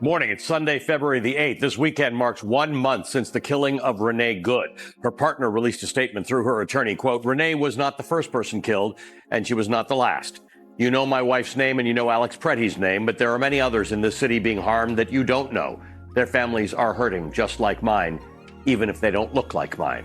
Morning. It's Sunday, February the 8th. This weekend marks 1 month since the killing of Renee Good. Her partner released a statement through her attorney, quote, "Renee was not the first person killed, and she was not the last. You know my wife's name and you know Alex Pretty's name, but there are many others in this city being harmed that you don't know. Their families are hurting just like mine, even if they don't look like mine."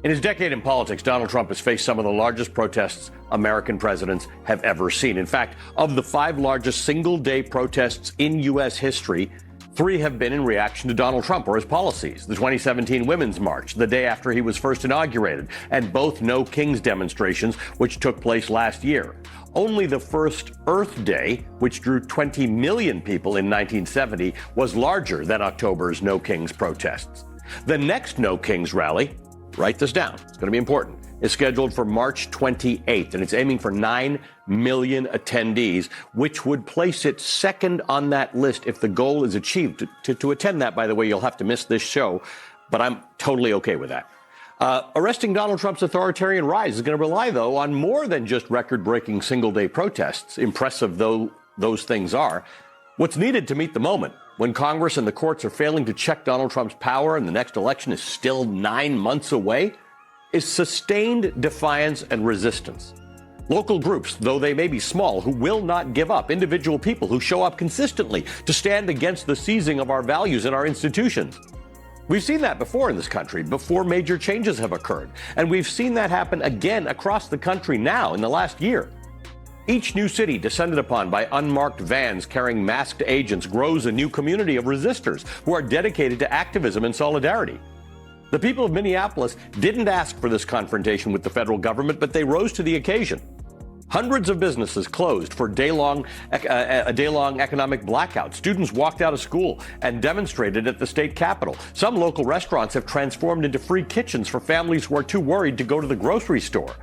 In his decade in politics, Donald Trump has faced some of the largest protests American presidents have ever seen. In fact, of the 5 largest single-day protests in U.S. history, 3 have been in reaction to Donald Trump or his policies. The 2017 Women's March, the day after he was first inaugurated, and both No Kings demonstrations, which took place last year. Only the first Earth Day, which drew 20 million people in 1970, was larger than October's No Kings protests. The next No Kings rally, write this down, it's going to be important, is scheduled for March 28th, and it's aiming for 9 million attendees, which would place it second on that list if the goal is achieved. To attend that, by the way, you'll have to miss this show, but I'm totally okay with that. Arresting Donald Trump's authoritarian rise is going to rely, though, on more than just record-breaking single-day protests, impressive though those things are. What's needed to meet the moment, when Congress and the courts are failing to check Donald Trump's power and the next election is still 9 months away, is sustained defiance and resistance. Local groups, though they may be small, who will not give up. Individual people who show up consistently to stand against the seizing of our values and our institutions. We've seen that before in this country, before major changes have occurred. And we've seen that happen again across the country now in the last year. Each new city descended upon by unmarked vans carrying masked agents grows a new community of resistors who are dedicated to activism and solidarity. The people of Minneapolis didn't ask for this confrontation with the federal government, but they rose to the occasion. Hundreds of businesses closed for a day-long economic blackout. Students walked out of school and demonstrated at the state capitol. Some local restaurants have transformed into free kitchens for families who are too worried to go to the grocery store.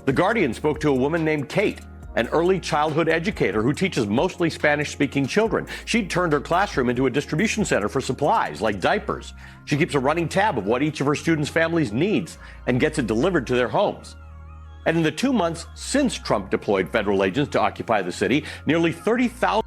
The Guardian spoke to a woman named Kate, an early childhood educator who teaches mostly Spanish-speaking children. She'd turned her classroom into a distribution center for supplies like diapers. She keeps a running tab of what each of her students' families needs and gets it delivered to their homes. And in the 2 months since Trump deployed federal agents to occupy the city, nearly 30,000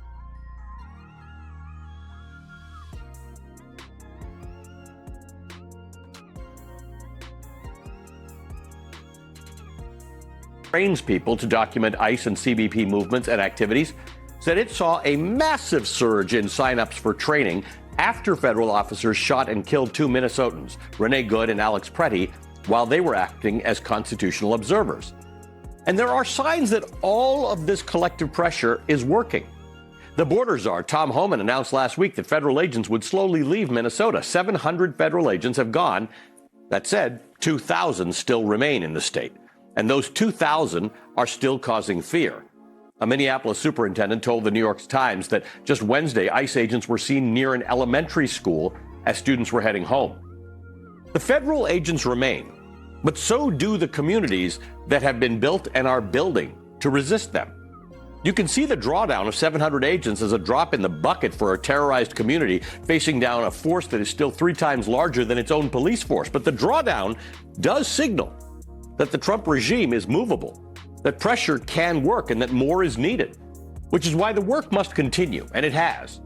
trains people to document ICE and CBP movements and activities, said it saw a massive surge in signups for training after federal officers shot and killed 2 Minnesotans, Renee Good and Alex Pretty, while they were acting as constitutional observers. And there are signs that all of this collective pressure is working. The border czar, Tom Homan, announced last week that federal agents would slowly leave Minnesota. 700 federal agents have gone. That said, 2,000 still remain in the state. And those 2,000 are still causing fear. A Minneapolis superintendent told the New York Times that just Wednesday, ICE agents were seen near an elementary school as students were heading home. The federal agents remain, but so do the communities that have been built and are building to resist them. You can see the drawdown of 700 agents as a drop in the bucket for a terrorized community facing down a force that is still 3 times larger than its own police force. But the drawdown does signal that the Trump regime is movable, that pressure can work, and that more is needed, which is why the work must continue, and it has.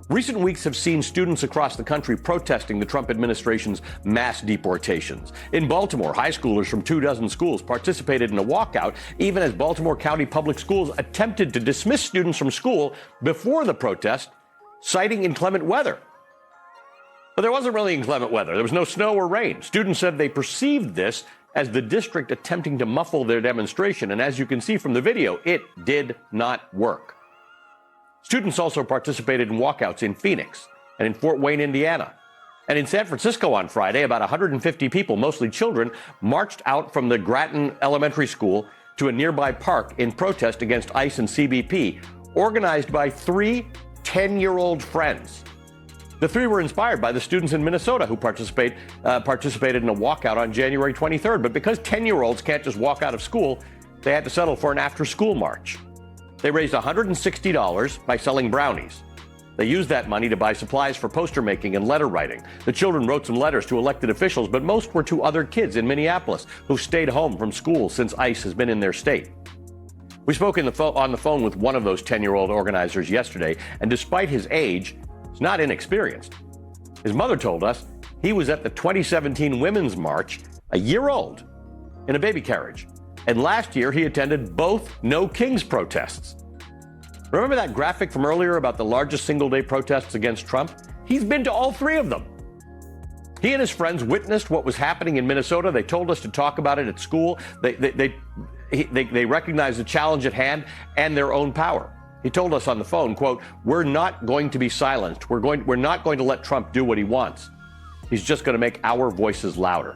Recent weeks have seen students across the country protesting the Trump administration's mass deportations. In Baltimore, high schoolers from 24 schools participated in a walkout, even as Baltimore County Public Schools attempted to dismiss students from school before the protest, citing inclement weather. But there wasn't really inclement weather. There was no snow or rain. Students said they perceived this as the district attempting to muffle their demonstration. And as you can see from the video, it did not work. Students also participated in walkouts in Phoenix and in Fort Wayne, Indiana. And in San Francisco on Friday, about 150 people, mostly children, marched out from the Grattan Elementary School to a nearby park in protest against ICE and CBP, organized by 3 10-year-old friends. The 3 were inspired by the students in Minnesota who participated in a walkout on January 23rd. But because 10-year-olds can't just walk out of school, they had to settle for an after-school march. They raised $160 by selling brownies. They used that money to buy supplies for poster making and letter writing. The children wrote some letters to elected officials, but most were to other kids in Minneapolis who've stayed home from school since ICE has been in their state. We spoke on the phone with one of those 10-year-old organizers yesterday, and despite his age, is not inexperienced. His mother told us he was at the 2017 Women's March, a year old, in a baby carriage. And last year, he attended both No Kings protests. Remember that graphic from earlier about the largest single-day protests against Trump? He's been to all three of them. He and his friends witnessed what was happening in Minnesota. They told us to talk about it at school. They recognized the challenge at hand and their own power. He told us on the phone, quote, "We're not going to be silenced. We're not going to let Trump do what he wants. He's just going to make our voices louder."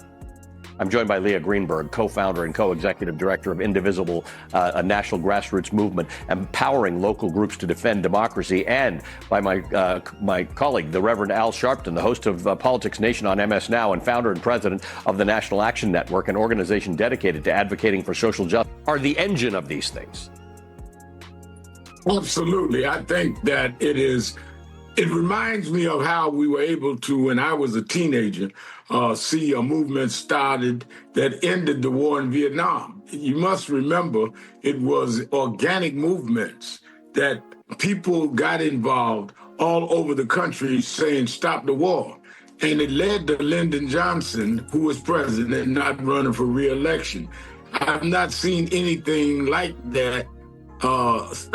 I'm joined by Leah Greenberg, co-founder and co-executive director of Indivisible, a national grassroots movement empowering local groups to defend democracy, and by my colleague, the Reverend Al Sharpton, the host of Politics Nation on MS Now and founder and president of the National Action Network, an organization dedicated to advocating for social justice, are the engine of these things. Absolutely. I think that it reminds me of how we were able to, when I was a teenager, see a movement started that ended the war in Vietnam. You must remember it was organic movements that people got involved all over the country saying, stop the war. And it led to Lyndon Johnson, who was president, not running for re-election. I've not seen anything like that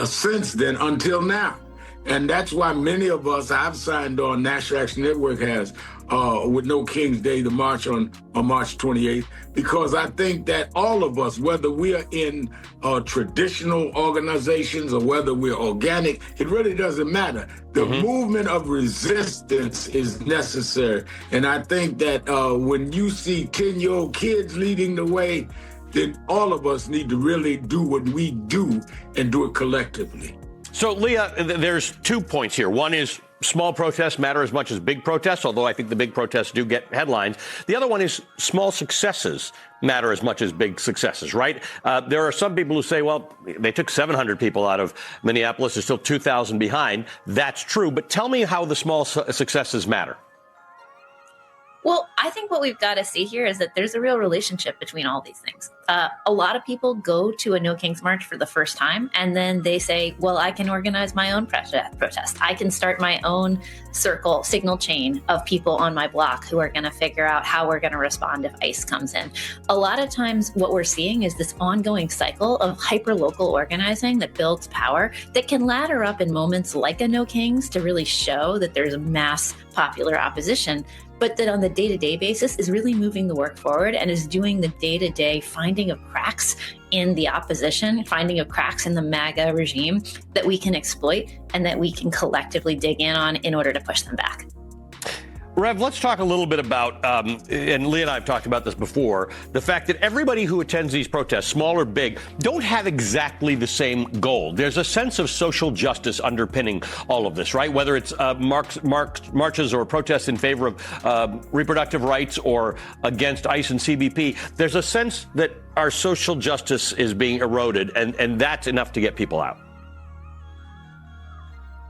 since then until now. And that's why many of us, I've signed on, National Action Network has, with No King's Day, the march on March 28th, because I think that all of us, whether we are in traditional organizations or whether we're organic, it really doesn't matter. The movement of resistance is necessary. And I think that when you see 10-year-old kids leading the way, then all of us need to really do what we do and do it collectively. So, Leah, there's 2 points here. One is small protests matter as much as big protests, although I think the big protests do get headlines. The other one is small successes matter as much as big successes, right? There are some people who say, well, they took 700 people out of Minneapolis. There's still 2,000 behind. That's true. But tell me how the small successes matter. Well, I think what we've got to see here is that there's a real relationship between all these things. A lot of people go to a No Kings March for the first time, and then they say, well, I can organize my own protest. I can start my own signal chain of people on my block who are going to figure out how we're going to respond if ICE comes in. A lot of times what we're seeing is this ongoing cycle of hyper-local organizing that builds power that can ladder up in moments like a No Kings to really show that there's a mass popular opposition, but that on the day-to-day basis is really moving the work forward and is doing the day-to-day finding of cracks in the opposition, finding of cracks in the MAGA regime that we can exploit and that we can collectively dig in on in order to push them back. Rev, let's talk a little bit about, and Leah and I have talked about this before, the fact that everybody who attends these protests, small or big, don't have exactly the same goal. There's a sense of social justice underpinning all of this, right? Whether it's marches or protests in favor of reproductive rights or against ICE and CBP, there's a sense that our social justice is being eroded, and that's enough to get people out.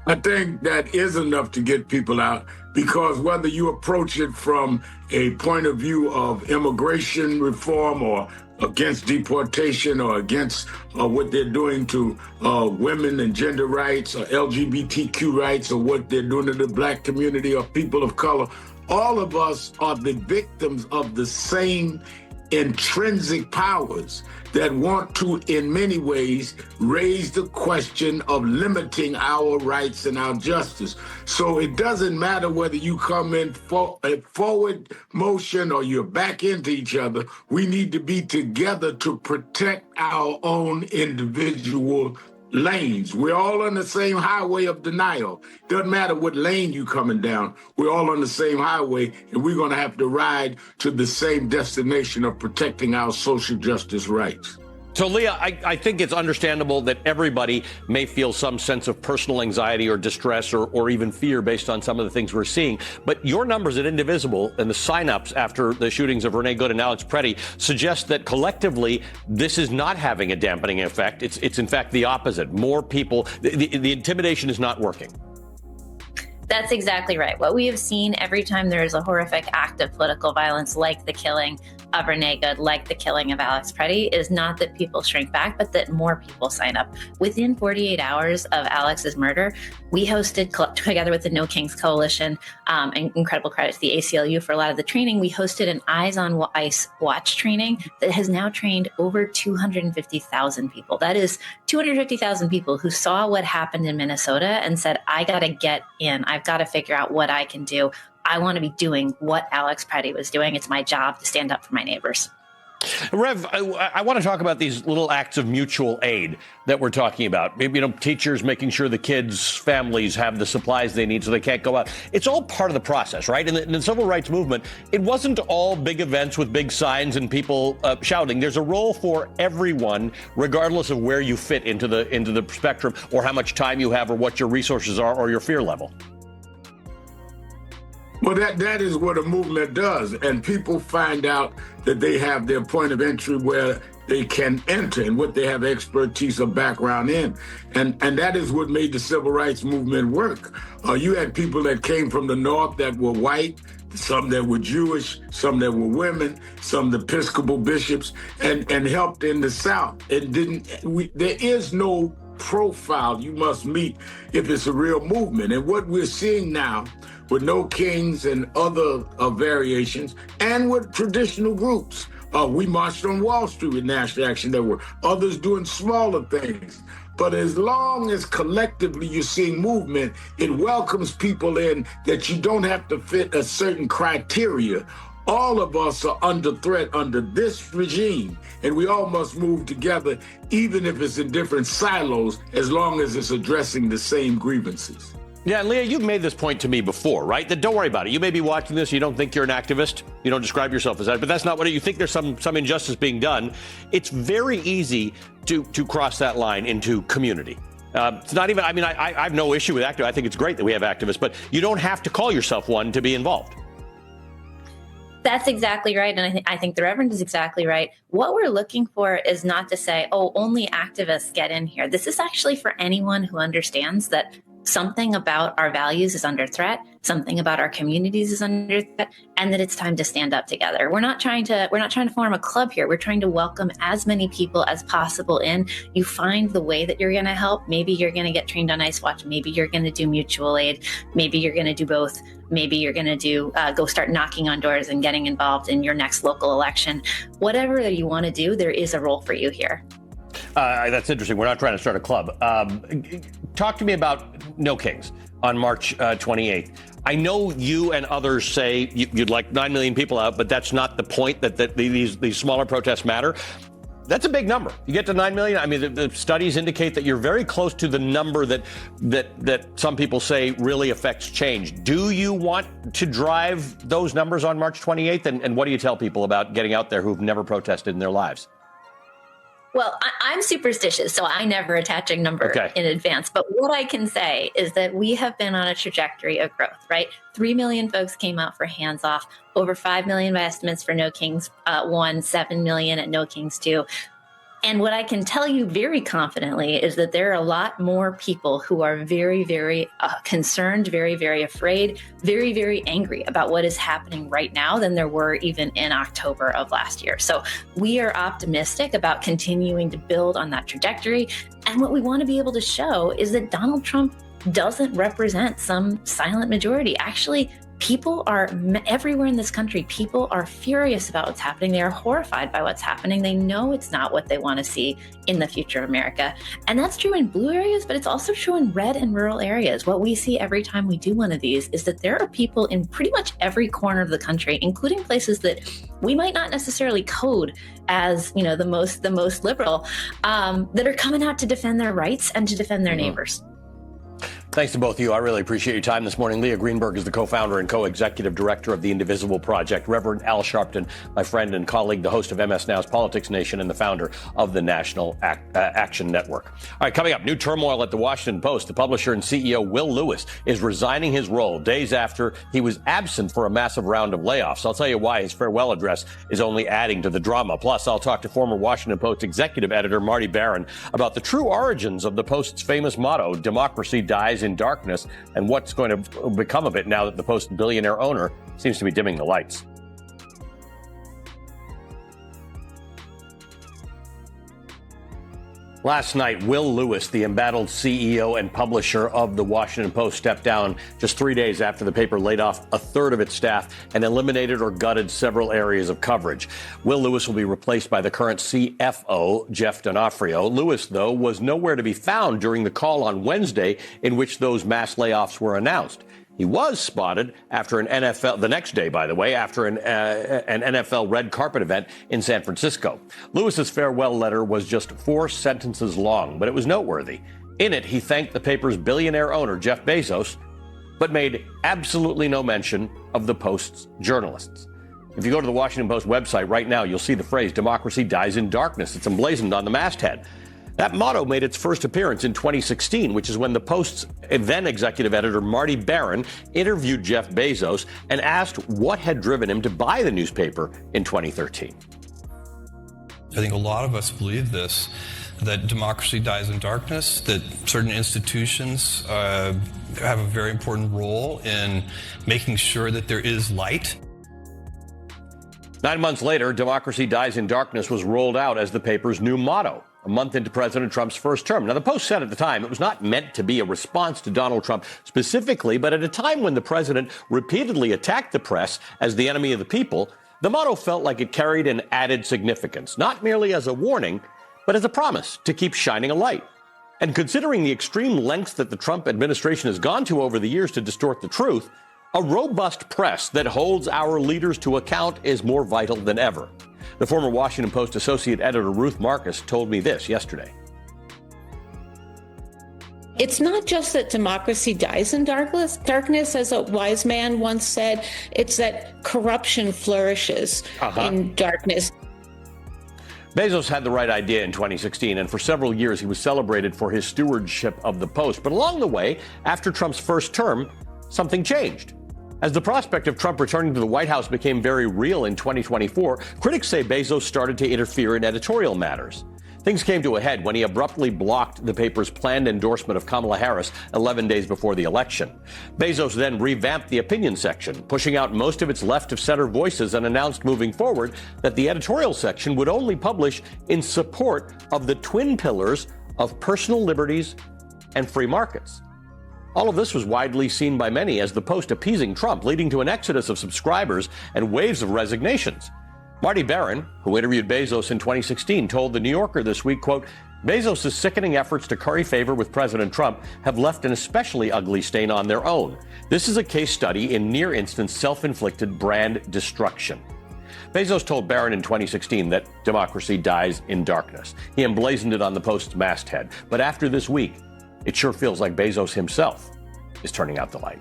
I think that is enough to get people out, because whether you approach it from a point of view of immigration reform or against deportation or against what they're doing to women and gender rights or LGBTQ rights or what they're doing to the Black community or people of color, all of us are the victims of the same intrinsic powers that want to, in many ways, raise the question of limiting our rights and our justice. So it doesn't matter whether you come in forward motion or you're back into each other. We need to be together to protect our own individual lanes. We're all on the same highway of denial. Doesn't matter what lane you coming down. We're all on the same highway, and we're going to have to ride to the same destination of protecting our social justice rights. So, Leah, I think it's understandable that everybody may feel some sense of personal anxiety or distress or even fear based on some of the things we're seeing. But your numbers at Indivisible and the signups after the shootings of Renee Good and Alex Preddy suggest that collectively this is not having a dampening effect. It's in fact the opposite. More people, the intimidation is not working. That's exactly right. What we have seen every time there is a horrific act of political violence like the killing of Renee Good, like the killing of Alex Preddy, is not that people shrink back, but that more people sign up. Within 48 hours of Alex's murder, we hosted, together with the No Kings Coalition, and incredible credit to the ACLU for a lot of the training, we hosted an Eyes on Ice watch training that has now trained over 250,000 people. That is 250,000 people who saw what happened in Minnesota and said, I got to get in. I've got to figure out what I can do. I want to be doing what Alex Preddy was doing. It's my job to stand up for my neighbors. Rev, I want to talk about these little acts of mutual aid that we're talking about. Maybe, teachers making sure the kids' families have the supplies they need so they can't go out. It's all part of the process, right? In the civil rights movement, it wasn't all big events with big signs and people shouting. There's a role for everyone, regardless of where you fit into the spectrum or how much time you have or what your resources are or your fear level. Well, that is what a movement does. And people find out that they have their point of entry where they can enter and what they have expertise or background in. And that is what made the civil rights movement work. You had people that came from the North that were white, some that were Jewish, some that were women, some the Episcopal bishops, and helped in the South. There is no profile you must meet if it's a real movement. And what we're seeing now with No Kings and other variations, and with traditional groups. We marched on Wall Street with National Action Network, others doing smaller things. But as long as collectively you're seeing movement, it welcomes people in that you don't have to fit a certain criteria. All of us are under threat under this regime, and we all must move together, even if it's in different silos, as long as it's addressing the same grievances. Yeah, and Leah, you've made this point to me before, right? That don't worry about it. You may be watching this, you don't think you're an activist, you don't describe yourself as that, but that's not what you think. There's some injustice being done. It's very easy to cross that line into community. It's not even, I have no issue with activists. I think it's great that we have activists, but you don't have to call yourself one to be involved. That's exactly right. And I think the Reverend is exactly right. What we're looking for is not to say, oh, only activists get in here. This is actually for anyone who understands that something about our values is under threat, something about our communities is under threat, and that it's time to stand up together. We're not trying to form a club here. We're trying to welcome as many people as possible in. You find the way that you're going to help. Maybe you're going to get trained on Ice Watch. Maybe you're going to do mutual aid. Maybe you're going to do both. Maybe you're going to do go start knocking on doors and getting involved in your next local election. Whatever you want to do, there is a role for you here. That's interesting. We're not trying to start a club. Talk to me about No Kings on March 28th. I know you and others say you'd like 9 million people out, but that's not the point, that these smaller protests matter. That's a big number. You get to 9 million. I mean, the studies indicate that you're very close to the number that some people say really affects change. Do you want to drive those numbers on March 28th? And what do you tell people about getting out there who've never protested in their lives? Well, I'm superstitious, so I never attach a number in advance. But what I can say is that we have been on a trajectory of growth, right? 3 million folks came out for Hands Off, over 5 million by estimates for No Kings 1, 7 million at No Kings 2. And what I can tell you very confidently is that there are a lot more people who are very, very concerned, very, very afraid, very, very angry about what is happening right now than there were even in October of last year. So we are optimistic about continuing to build on that trajectory. And what we want to be able to show is that Donald Trump doesn't represent some silent majority. Actually, people are everywhere in this country. People are furious about what's happening. They are horrified by what's happening. They know it's not what they want to see in the future of America. And that's true in blue areas, but it's also true in red and rural areas. What we see every time we do one of these is that there are people in pretty much every corner of the country, including places that we might not necessarily code as, the most liberal, that are coming out to defend their rights and to defend their neighbors. Thanks to both of you. I really appreciate your time this morning. Leah Greenberg is the co-founder and co-executive director of the Indivisible Project. Reverend Al Sharpton, my friend and colleague, the host of MS Now's Politics Nation and the founder of the National Action Network. All right, coming up, new turmoil at the Washington Post. The publisher and CEO Will Lewis is resigning his role days after he was absent for a massive round of layoffs. I'll tell you why his farewell address is only adding to the drama. Plus, I'll talk to former Washington Post executive editor Marty Baron about the true origins of the Post's famous motto, "Democracy dies in darkness," and what's going to become of it now that the Post billionaire owner seems to be dimming the lights. Last night, Will Lewis, the embattled CEO and publisher of the Washington Post, stepped down just 3 days after the paper laid off a third of its staff and eliminated or gutted several areas of coverage. Will Lewis will be replaced by the current CFO, Jeff D'Onofrio. Lewis, though, was nowhere to be found during the call on Wednesday in which those mass layoffs were announced. He was spotted after an NFL, the next day, by the way, after an NFL red carpet event in San Francisco. Lewis's farewell letter was just 4 sentences long, but it was noteworthy. In it, he thanked the paper's billionaire owner, Jeff Bezos, but made absolutely no mention of the Post's journalists. If you go to the Washington Post website right now, you'll see the phrase, "Democracy dies in darkness." It's emblazoned on the masthead. That motto made its first appearance in 2016, which is when the Post's then executive editor, Marty Barron, interviewed Jeff Bezos and asked what had driven him to buy the newspaper in 2013. I think a lot of us believe this, that democracy dies in darkness, that certain institutions have a very important role in making sure that there is light. 9 months later, "Democracy dies in darkness" was rolled out as the paper's new motto, a month into President Trump's first term. Now, the Post said at the time it was not meant to be a response to Donald Trump specifically, but at a time when the president repeatedly attacked the press as the enemy of the people, the motto felt like it carried an added significance, not merely as a warning, but as a promise to keep shining a light. And considering the extreme lengths that the Trump administration has gone to over the years to distort the truth, a robust press that holds our leaders to account is more vital than ever. The former Washington Post associate editor Ruth Marcus told me this yesterday. It's not just that democracy dies in darkness, as a wise man once said. It's that corruption flourishes in darkness. Bezos had the right idea in 2016, and for several years he was celebrated for his stewardship of the Post. But along the way, after Trump's first term, something changed. As the prospect of Trump returning to the White House became very real in 2024, critics say Bezos started to interfere in editorial matters. Things came to a head when he abruptly blocked the paper's planned endorsement of Kamala Harris 11 days before the election. Bezos then revamped the opinion section, pushing out most of its left-of-center voices, and announced moving forward that the editorial section would only publish in support of the twin pillars of personal liberties and free markets. All of this was widely seen by many as the Post appeasing Trump, leading to an exodus of subscribers and waves of resignations. Marty Barron, who interviewed Bezos in 2016, told The New Yorker this week, quote, "Bezos' sickening efforts to curry favor with President Trump have left an especially ugly stain on their own. This is a case study in near-instant self-inflicted brand destruction." Bezos told Barron in 2016 that democracy dies in darkness. He emblazoned it on the Post's masthead. But after this week, it sure feels like Bezos himself is turning out the light.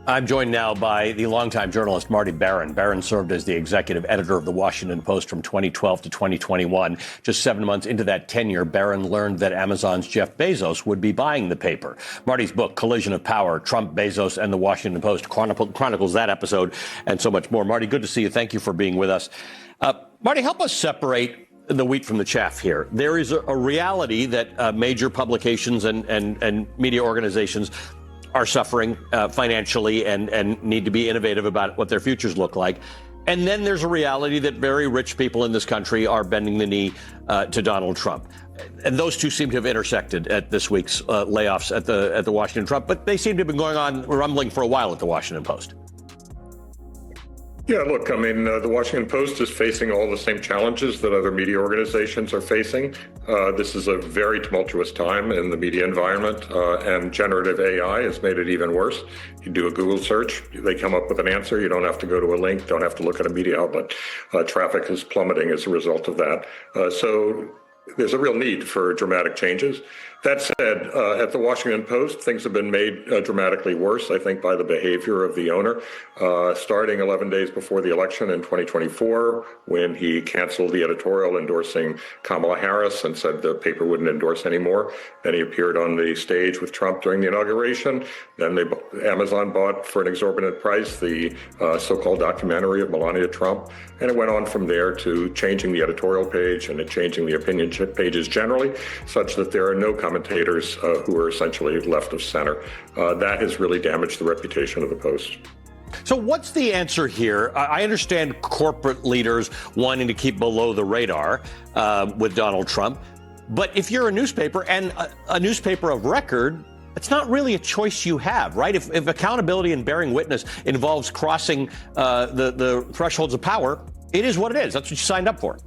I'm joined now by the longtime journalist Marty Barron. Barron served as the executive editor of the Washington Post from 2012 to 2021. Just 7 months into that tenure, Barron learned that Amazon's Jeff Bezos would be buying the paper. Marty's book, Collision of Power, Trump, Bezos, and the Washington Post chronicles that episode and so much more. Marty, good to see you. Thank you for being with us. Marty, help us separate the wheat from the chaff here. There is a reality that major publications and media organizations are suffering financially and need to be innovative about what their futures look like. And then there's a reality that very rich people in this country are bending the knee to Donald Trump. And those two seem to have intersected at this week's layoffs at the Washington Trump, but they seem to have been going on rumbling for a while at the Washington Post. Yeah, look, I mean, the Washington Post is facing all the same challenges that other media organizations are facing. This is a very tumultuous time in the media environment, and generative AI has made it even worse. You do a Google search, they come up with an answer. You don't have to go to a link, don't have to look at a media outlet. Traffic is plummeting as a result of that. So there's a real need for dramatic changes. That said, at the Washington Post, things have been made dramatically worse, I think, by the behavior of the owner, starting 11 days before the election in 2024, when he canceled the editorial endorsing Kamala Harris and said the paper wouldn't endorse anymore. Then he appeared on the stage with Trump during the inauguration. Then Amazon bought for an exorbitant price the so-called documentary of Melania Trump. And it went on from there to changing the editorial page and changing the opinion pages generally, such that there are no commentators who are essentially left of center. That has really damaged the reputation of the Post. So what's the answer here? I understand corporate leaders wanting to keep below the radar with Donald Trump. But if you're a newspaper and a newspaper of record, it's not really a choice you have, right? If accountability and bearing witness involves crossing the thresholds of power, it is what it is. That's what you signed up for.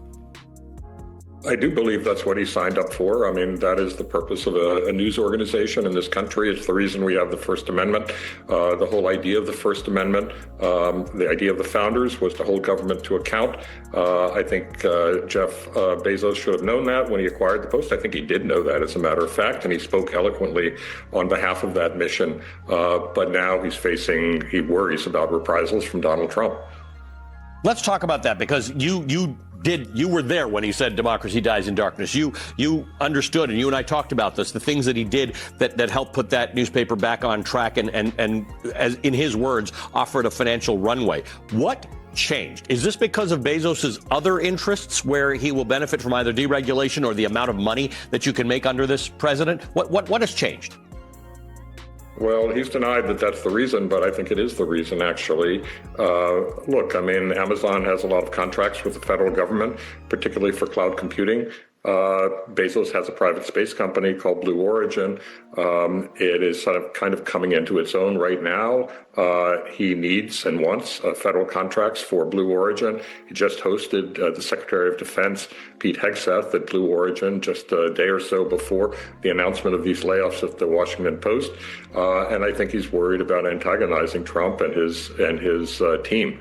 I do believe that's what he signed up for. I mean, that is the purpose of a news organization in this country. It's the reason we have the First Amendment. The whole idea of the First Amendment, the idea of the founders was to hold government to account. I think Jeff Bezos should have known that when he acquired the Post. I think he did know that, as a matter of fact, and he spoke eloquently on behalf of that mission. But now he worries about reprisals from Donald Trump. Let's talk about that, because you were there when he said democracy dies in darkness. You understood, and you and I talked about this, the things that he did that helped put that newspaper back on track and as in his words, offered a financial runway. What changed? Is this because of Bezos's other interests, where he will benefit from either deregulation or the amount of money that you can make under this president? What has changed? Well, he's denied that that's the reason, but I think it is the reason, actually. Look, I mean, Amazon has a lot of contracts with the federal government, particularly for cloud computing. Bezos has a private space company called Blue Origin. It is kind of coming into its own right now. He needs and wants federal contracts for Blue Origin. He just hosted the Secretary of Defense, Pete Hegseth, at Blue Origin just a day or so before the announcement of these layoffs at the Washington Post. And I think he's worried about antagonizing Trump and his team.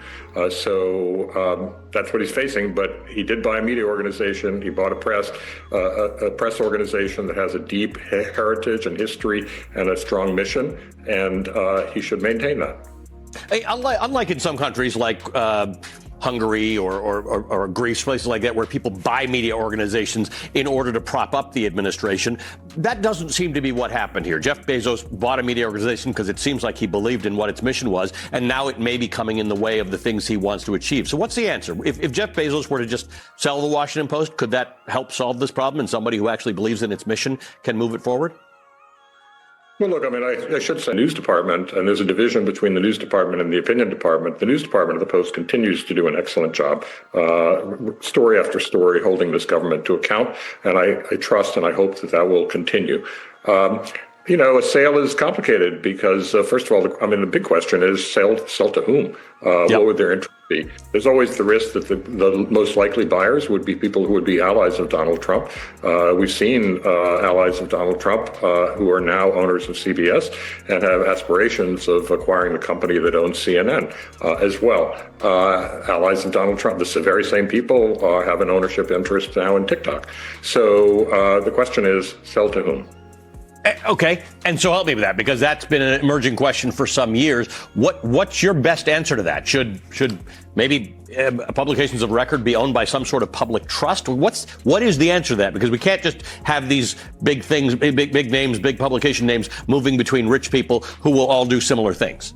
So that's what he's facing. But he did buy a media organization. He bought a press organization that has a deep heritage and history and a strong mission, and he should maintain that. Hey, unlike in some countries like Hungary or Greece, places like that, where people buy media organizations in order to prop up the administration, that doesn't seem to be what happened here. Jeff Bezos bought a media organization because it seems like he believed in what its mission was, and now it may be coming in the way of the things he wants to achieve. So what's the answer? If Jeff Bezos were to just sell the Washington Post, could that help solve this problem, and somebody who actually believes in its mission can move it forward? Well, look, I mean, I should say news department, and there's a division between the news department and the opinion department. The news department of the Post continues to do an excellent job, story after story, holding this government to account. And I trust and I hope that will continue. A sale is complicated because, first of all, the big question is sell to whom? What would their interest be? There's always the risk that the most likely buyers would be people who would be allies of Donald Trump. We've seen allies of Donald Trump who are now owners of CBS and have aspirations of acquiring the company that owns CNN as well. Allies of Donald Trump, the very same people have an ownership interest now in TikTok. So the question is, sell to whom? Okay, and so help me with that, because that's been an emerging question for some years. What's your best answer to that? Should maybe publications of record be owned by some sort of public trust? What is the answer to that? Because we can't just have these big things, big names, big publication names moving between rich people who will all do similar things.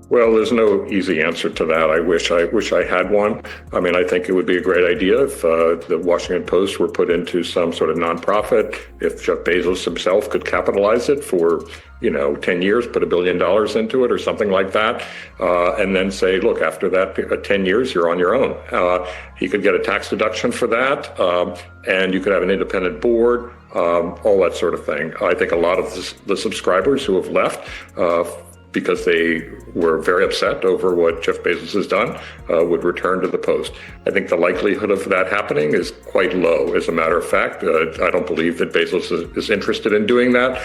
Well, there's no easy answer to that. I wish I had one. I mean, I think it would be a great idea if the Washington Post were put into some sort of nonprofit, if Jeff Bezos himself could capitalize it for, 10 years, put $1 billion into it or something like that, and then say, look, after that 10 years, you're on your own. He could get a tax deduction for that, and you could have an independent board, all that sort of thing. I think a lot of the subscribers who have left because they were very upset over what Jeff Bezos has done, would return to the Post. I think the likelihood of that happening is quite low. As a matter of fact, I don't believe that Bezos is interested in doing that.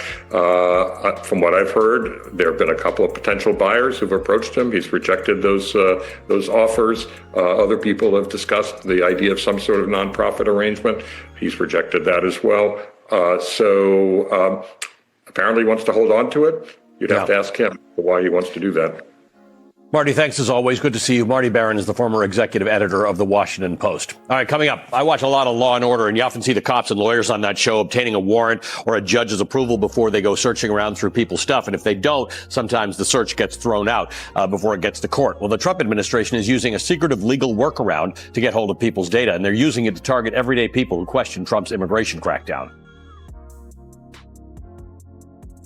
From what I've heard, there have been a couple of potential buyers who've approached him. He's rejected those offers. Other people have discussed the idea of some sort of nonprofit arrangement. He's rejected that as well. So apparently he wants to hold on to it. You'd have to ask him why he wants to do that. Marty, thanks as always. Good to see you. Marty Barron is the former executive editor of the Washington Post. All right, coming up, I watch a lot of Law and Order, and you often see the cops and lawyers on that show obtaining a warrant or a judge's approval before they go searching around through people's stuff. And if they don't, sometimes the search gets thrown out before it gets to court. Well, the Trump administration is using a secretive legal workaround to get hold of people's data, and they're using it to target everyday people who question Trump's immigration crackdown.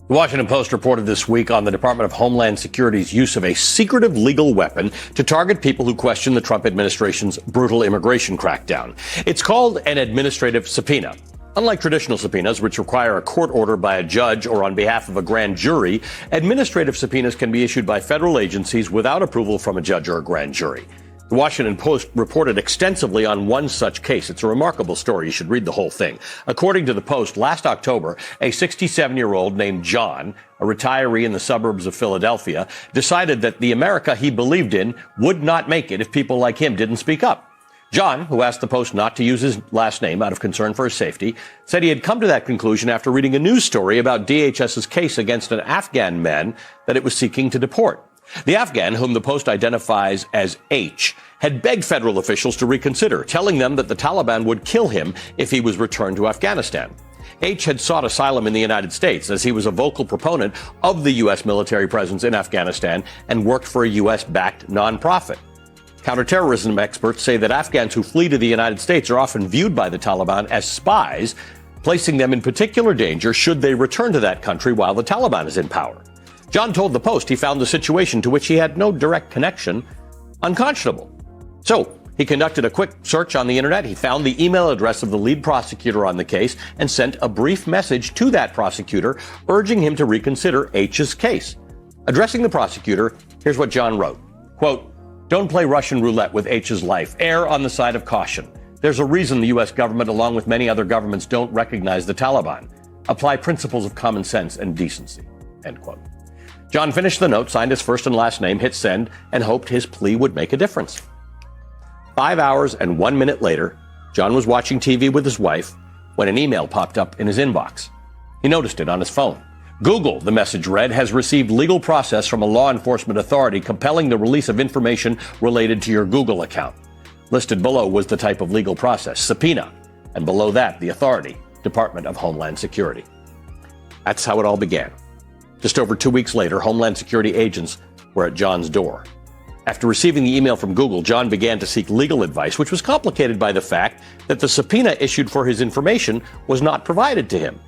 The Washington Post reported this week on the Department of Homeland Security's use of a secretive legal weapon to target people who question the Trump administration's brutal immigration crackdown. It's called an administrative subpoena. Unlike traditional subpoenas, which require a court order by a judge or on behalf of a grand jury, administrative subpoenas can be issued by federal agencies without approval from a judge or a grand jury. The Washington Post reported extensively on one such case. It's a remarkable story. You should read the whole thing. According to the Post, last October, a 67-year-old named John, a retiree in the suburbs of Philadelphia, decided that the America he believed in would not make it if people like him didn't speak up. John, who asked the Post not to use his last name out of concern for his safety, said he had come to that conclusion after reading a news story about DHS's case against an Afghan man that it was seeking to deport. The Afghan, whom the Post identifies as H, had begged federal officials to reconsider, telling them that the Taliban would kill him if he was returned to Afghanistan. H had sought asylum in the United States as he was a vocal proponent of the U.S. military presence in Afghanistan and worked for a U.S.-backed nonprofit. Counterterrorism experts say that Afghans who flee to the United States are often viewed by the Taliban as spies, placing them in particular danger should they return to that country while the Taliban is in power. John told the Post he found the situation, to which he had no direct connection, unconscionable. So he conducted a quick search on the internet. He found the email address of the lead prosecutor on the case and sent a brief message to that prosecutor urging him to reconsider H's case. Addressing the prosecutor, here's what John wrote. Quote, "Don't play Russian roulette with H's life. Err on the side of caution. There's a reason the U.S. government, along with many other governments, don't recognize the Taliban. Apply principles of common sense and decency." End quote. John finished the note, signed his first and last name, hit send, and hoped his plea would make a difference. 5 hours and 1 minute later, John was watching TV with his wife when an email popped up in his inbox. He noticed it on his phone. Google, the message read, has received legal process from a law enforcement authority compelling the release of information related to your Google account. Listed below was the type of legal process, subpoena, and below that, the authority, Department of Homeland Security. That's how it all began. Just over 2 weeks later, Homeland Security agents were at John's door. After receiving the email from Google, John began to seek legal advice, which was complicated by the fact that the subpoena issued for his information was not provided to him.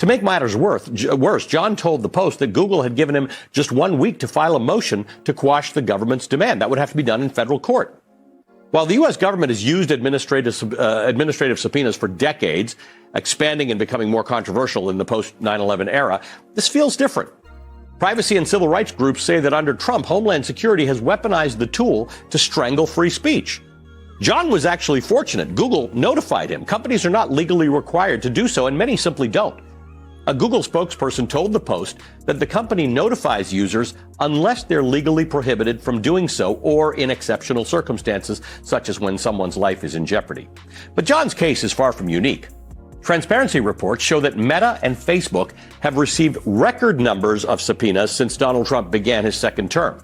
To make matters worse, John told the Post that Google had given him just 1 week to file a motion to quash the government's demand. That would have to be done in federal court. While the U.S. government has used administrative subpoenas for decades, expanding and becoming more controversial in the post-9/11 era, this feels different. Privacy and civil rights groups say that under Trump, Homeland Security has weaponized the tool to strangle free speech. John was actually fortunate. Google notified him. Companies are not legally required to do so, and many simply don't. A Google spokesperson told the Post that the company notifies users unless they're legally prohibited from doing so or in exceptional circumstances, such as when someone's life is in jeopardy. But John's case is far from unique. Transparency reports show that Meta and Facebook have received record numbers of subpoenas since Donald Trump began his second term.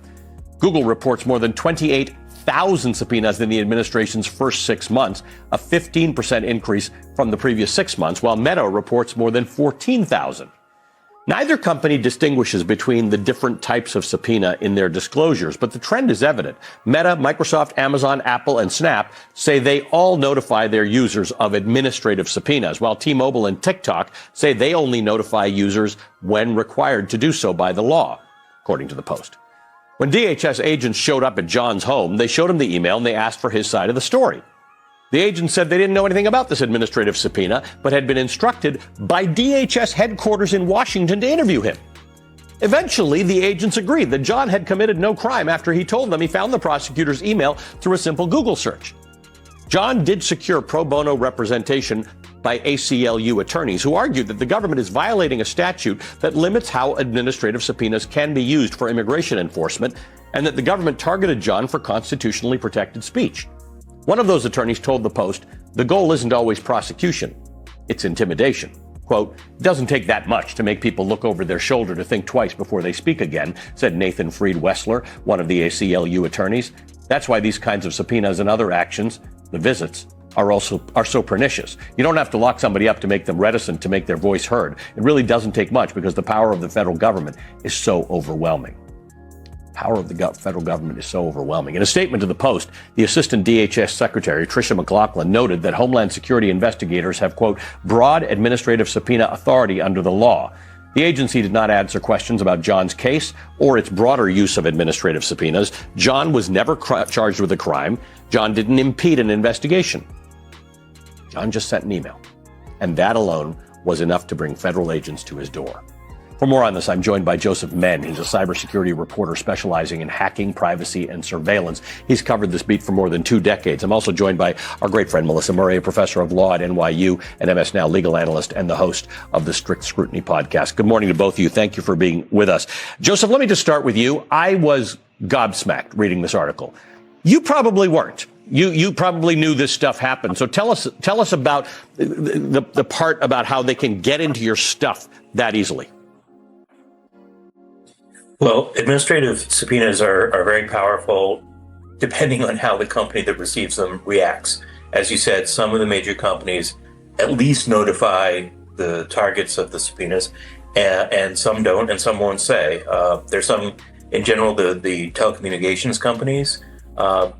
Google reports more than 28,000 subpoenas in the administration's first 6 months, a 15% increase from the previous 6 months, while Meta reports more than 14,000. Neither company distinguishes between the different types of subpoena in their disclosures, but the trend is evident. Meta, Microsoft, Amazon, Apple, and Snap say they all notify their users of administrative subpoenas, while T-Mobile and TikTok say they only notify users when required to do so by the law, according to the Post. When DHS agents showed up at John's home, they showed him the email and they asked for his side of the story. The agents said they didn't know anything about this administrative subpoena, but had been instructed by DHS headquarters in Washington to interview him. Eventually, the agents agreed that John had committed no crime after he told them he found the prosecutor's email through a simple Google search. John did secure pro bono representation by ACLU attorneys who argued that the government is violating a statute that limits how administrative subpoenas can be used for immigration enforcement, and that the government targeted John for constitutionally protected speech. One of those attorneys told the Post, the goal isn't always prosecution, it's intimidation. Quote, "It doesn't take that much to make people look over their shoulder to think twice before they speak again," said Nathan Fried Wessler, one of the ACLU attorneys. That's why these kinds of subpoenas and other actions, the visits, are so pernicious. You don't have to lock somebody up to make them reticent to make their voice heard. It really doesn't take much because the power of the federal government is so overwhelming. Power of the federal government is so overwhelming. In a statement to the Post, the Assistant DHS Secretary, Tricia McLaughlin, noted that Homeland Security investigators have, quote, broad administrative subpoena authority under the law. The agency did not answer questions about John's case or its broader use of administrative subpoenas. John was never charged with a crime. John didn't impede an investigation. John just sent an email. And that alone was enough to bring federal agents to his door. For more on this, I'm joined by Joseph Menn. He's a cybersecurity reporter specializing in hacking, privacy, and surveillance. He's covered this beat for more than 2 decades. I'm also joined by our great friend Melissa Murray, a professor of law at NYU, an MS Now legal analyst, and the host of the Strict Scrutiny podcast. Good morning to both of you. Thank you for being with us. Joseph, let me just start with you. I was gobsmacked reading this article. You probably weren't. You probably knew this stuff happened. So tell us about the part about how they can get into your stuff that easily. Well, administrative subpoenas are very powerful depending on how the company that receives them reacts. As you said, some of the major companies at least notify the targets of the subpoenas, and some don't, and some won't say. There's some, in general, the telecommunications companies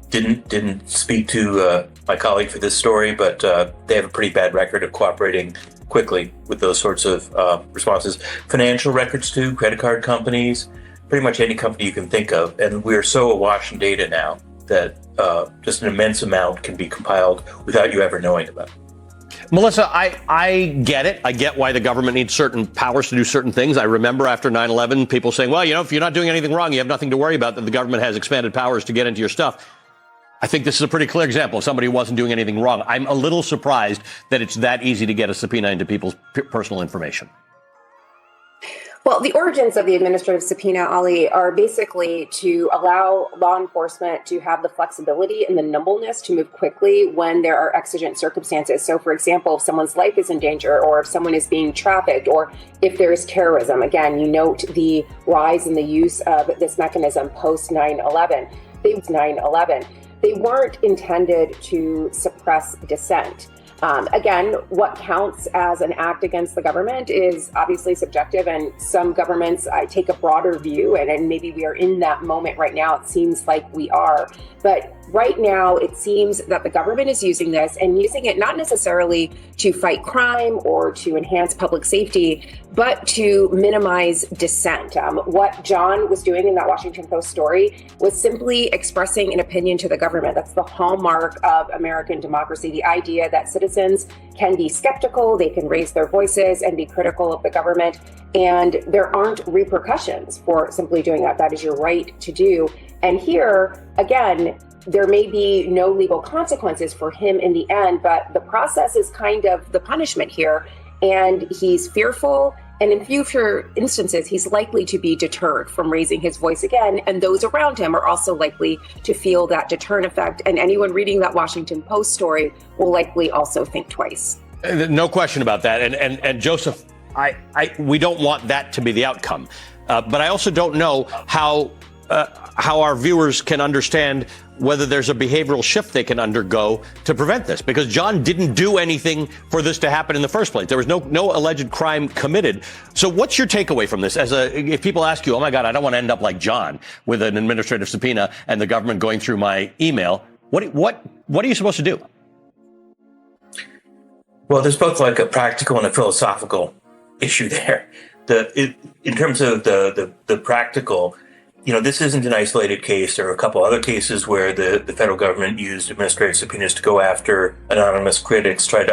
didn't speak to my colleague for this story, but they have a pretty bad record of cooperating quickly with those sorts of responses. Financial records too, credit card companies, pretty much any company you can think of. And we're so awash in data now that just an immense amount can be compiled without you ever knowing about it. Melissa, I get it. I get why the government needs certain powers to do certain things. I remember after 9/11, people saying, well, if you're not doing anything wrong, you have nothing to worry about, that the government has expanded powers to get into your stuff. I think this is a pretty clear example of somebody who wasn't doing anything wrong. I'm a little surprised that it's that easy to get a subpoena into people's personal information. Well, the origins of the administrative subpoena, Ali, are basically to allow law enforcement to have the flexibility and the nimbleness to move quickly when there are exigent circumstances. So, for example, if someone's life is in danger, or if someone is being trafficked, or if there is terrorism. Again, you note the rise in the use of this mechanism post 9/11. They weren't intended to suppress dissent. Again, what counts as an act against the government is obviously subjective, and some governments take a broader view, and maybe we are in that moment right now. It seems like we are. But right now, it seems that the government is using this, and using it not necessarily to fight crime or to enhance public safety, but to minimize dissent. What John was doing in that Washington Post story was simply expressing an opinion to the government. That's the hallmark of American democracy, the idea that citizens can be skeptical, they can raise their voices and be critical of the government, and there aren't repercussions for simply doing that. That is your right to do. And here, again, there may be no legal consequences for him in the end, but the process is kind of the punishment here. And he's fearful. And in future instances, he's likely to be deterred from raising his voice again. And those around him are also likely to feel that deterrent effect. And anyone reading that Washington Post story will likely also think twice. No question about that. And Joseph, we don't want that to be the outcome. But I also don't know how our viewers can understand whether there's a behavioral shift they can undergo to prevent this, because John didn't do anything for this to happen in the first place. There was no alleged crime committed. So what's your takeaway from this? If people ask you, oh my God, I don't want to end up like John with an administrative subpoena and the government going through my email, what are you supposed to do? Well, there's both like a practical and a philosophical issue there. In terms of the practical, this isn't an isolated case. There are a couple other cases where the federal government used administrative subpoenas to go after anonymous critics, trying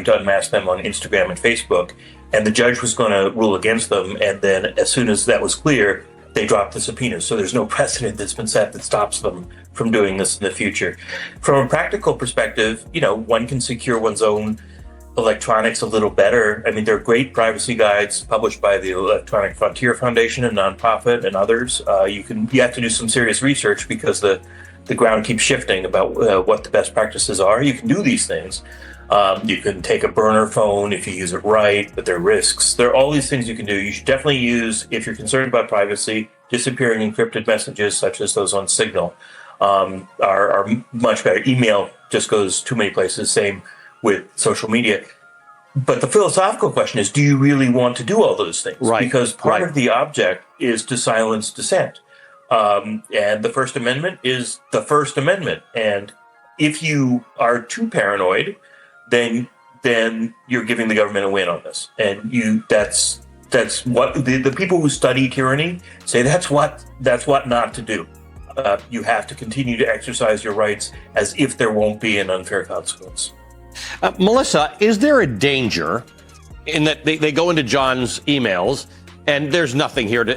to unmask them on Instagram and Facebook. And the judge was going to rule against them. And then as soon as that was clear, they dropped the subpoenas. So there's no precedent that's been set that stops them from doing this in the future. From a practical perspective, one can secure one's own electronics a little better. I mean, there are great privacy guides published by the Electronic Frontier Foundation, a nonprofit, and others. You have to do some serious research because the ground keeps shifting about what the best practices are. You can do these things. You can take a burner phone if you use it right, but there are risks. There are all these things you can do. You should definitely use, if you're concerned about privacy, disappearing encrypted messages such as those on Signal are much better. Email just goes too many places. Same with social media. But the philosophical question is, do you really want to do all those things? Right. Because part of the object is to silence dissent. And the First Amendment is the First Amendment. And if you are too paranoid, then you're giving the government a win on this. And that's That's what the people who study tyranny say. That's what not to do. You have to continue to exercise your rights as if there won't be an unfair consequence. Melissa, is there a danger in that they go into John's emails and there's nothing here to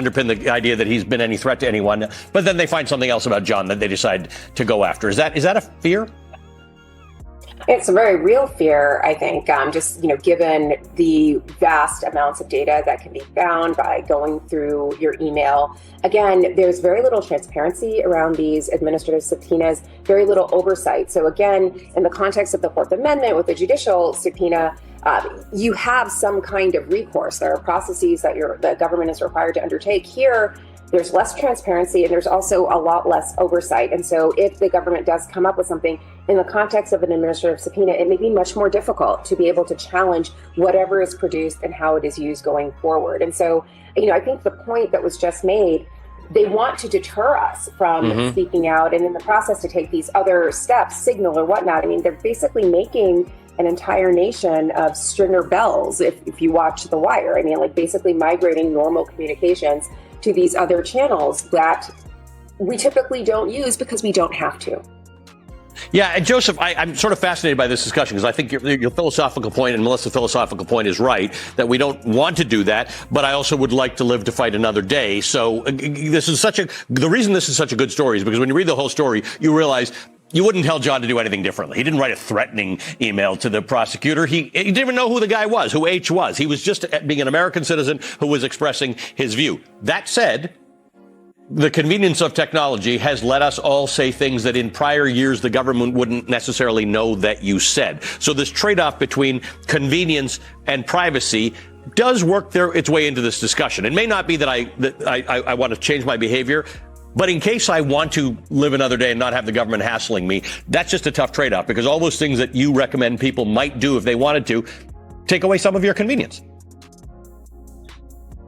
underpin the idea that he's been any threat to anyone, but then they find something else about John that they decide to go after? Is that a fear? It's a very real fear, I think, given the vast amounts of data that can be found by going through your email. Again, there's very little transparency around these administrative subpoenas, very little oversight. So again, in the context of the Fourth Amendment with the judicial subpoena, you have some kind of recourse. There are processes that the government is required to undertake. Here, there's less transparency and there's also a lot less oversight. And so if the government does come up with something in the context of an administrative subpoena, it may be much more difficult to be able to challenge whatever is produced and how it is used going forward. And so, I think the point that was just made, they want to deter us from speaking out, and in the process to take these other steps, signal or whatnot. I mean, they're basically making an entire nation of stringer bells, if you watch The Wire. I mean, like basically migrating normal communications to these other channels that we typically don't use because we don't have to. Yeah, and Joseph, I'm sort of fascinated by this discussion because I think your philosophical point and Melissa's philosophical point is right, that we don't want to do that, but I also would like to live to fight another day. So the reason this is such a good story is because when you read the whole story, you realize you wouldn't tell John to do anything differently. He didn't write a threatening email to the prosecutor. He didn't even know who the guy was, who H was. He was just being an American citizen who was expressing his view. That said, the convenience of technology has let us all say things that in prior years the government wouldn't necessarily know that you said. So this trade-off between convenience and privacy does work its way into this discussion. It may not be that I want to change my behavior, but in case I want to live another day and not have the government hassling me, that's just a tough trade-off, because all those things that you recommend people might do if they wanted to take away some of your convenience.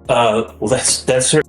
Well, that's certainly